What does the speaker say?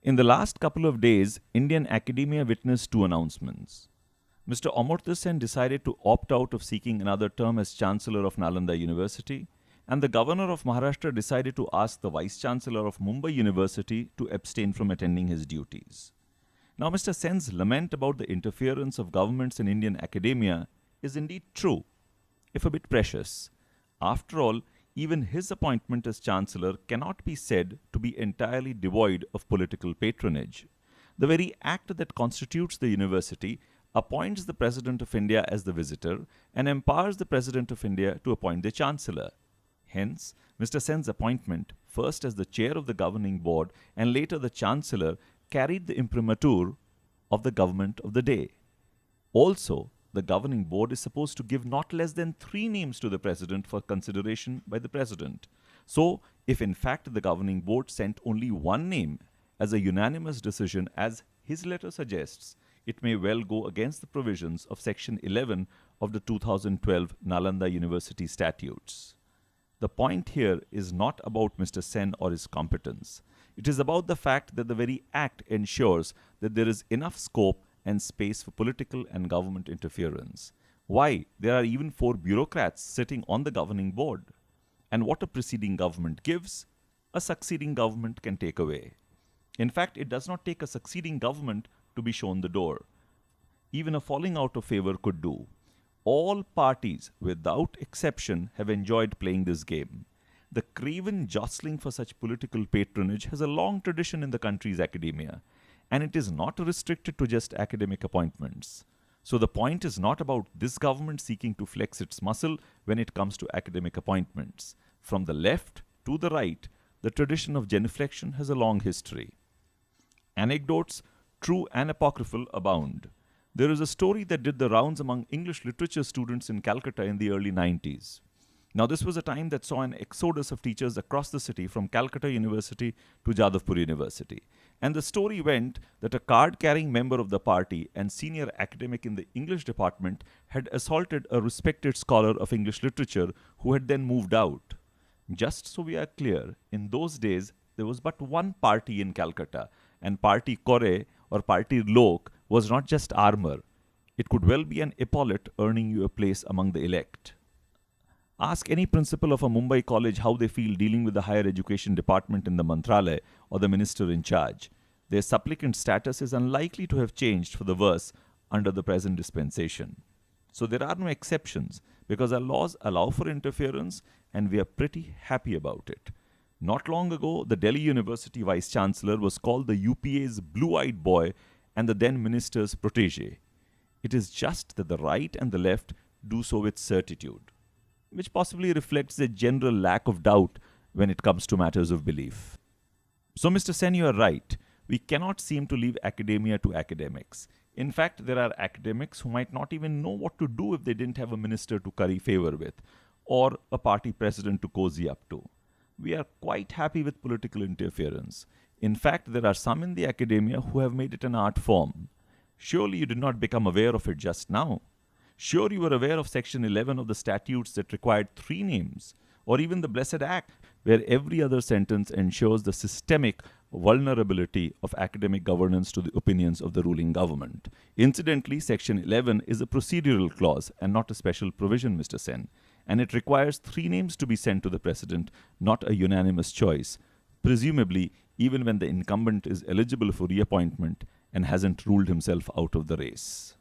In the last couple of days, Indian academia witnessed two announcements. Mr. Amartya Sen decided to opt out of seeking another term as Chancellor of Nalanda University, and the Governor of Maharashtra decided to ask the Vice Chancellor of Mumbai University to abstain from attending his duties. Now, Mr. Sen's lament about the interference of governments in Indian academia is indeed true, if a bit precious. After all, even his appointment as Chancellor cannot be said to be entirely devoid of political patronage. The very act that constitutes the university appoints the President of India as the visitor and empowers the President of India to appoint the Chancellor. Hence, Mr. Sen's appointment, first as the chair of the governing board and later the Chancellor, carried the imprimatur of the government of the day. Also, the governing board is supposed to give not less than 3 names to the President for consideration by the President. So, if in fact the governing board sent only 1 name as a unanimous decision as his letter suggests, it may well go against the provisions of Section 11 of the 2012 Nalanda University Statutes. The point here is not about Mr. Sen or his competence. It is about the fact that the very act ensures that there is enough scope and space for political and government interference. Why? There are even 4 bureaucrats sitting on the governing board. And what a preceding government gives, a succeeding government can take away. In fact, it does not take a succeeding government to be shown the door. Even a falling out of favor could do. All parties, without exception, have enjoyed playing this game. The craven jostling for such political patronage has a long tradition in the country's academia, and it is not restricted to just academic appointments. So the point is not about this government seeking to flex its muscle when it comes to academic appointments. From the left to the right, the tradition of genuflection has a long history. Anecdotes, true and apocryphal, abound. There is a story that did the rounds among English literature students in Calcutta in the early 90s. Now, this was a time that saw an exodus of teachers across the city from Calcutta University to Jadavpur University. And the story went that a card-carrying member of the party and senior academic in the English department had assaulted a respected scholar of English literature who had then moved out. Just so we are clear, in those days, there was but one party in Calcutta, and Party Kore or Party Lok was not just armor. It could well be an epaulette earning you a place among the elect. Ask any principal of a Mumbai college how they feel dealing with the higher education department in the Mantralaya or the minister in charge. Their supplicant status is unlikely to have changed for the worse under the present dispensation. So there are no exceptions because our laws allow for interference and we are pretty happy about it. Not long ago, the Delhi University Vice Chancellor was called the UPA's blue-eyed boy and the then minister's protege. It is just that the right and the left do so with certitude, which possibly reflects a general lack of doubt when it comes to matters of belief. So, Mr. Sen, you are right. We cannot seem to leave academia to academics. In fact, there are academics who might not even know what to do if they didn't have a minister to curry favor with, or a party president to cozy up to. We are quite happy with political interference. In fact, there are some in the academia who have made it an art form. Surely you did not become aware of it just now. Sure, you were aware of Section 11 of the statutes that required 3 names, or even the Blessed Act, where every other sentence ensures the systemic vulnerability of academic governance to the opinions of the ruling government. Incidentally, Section 11 is a procedural clause and not a special provision, Mr. Sen, and it requires 3 names to be sent to the President, not a unanimous choice, presumably even when the incumbent is eligible for reappointment and hasn't ruled himself out of the race.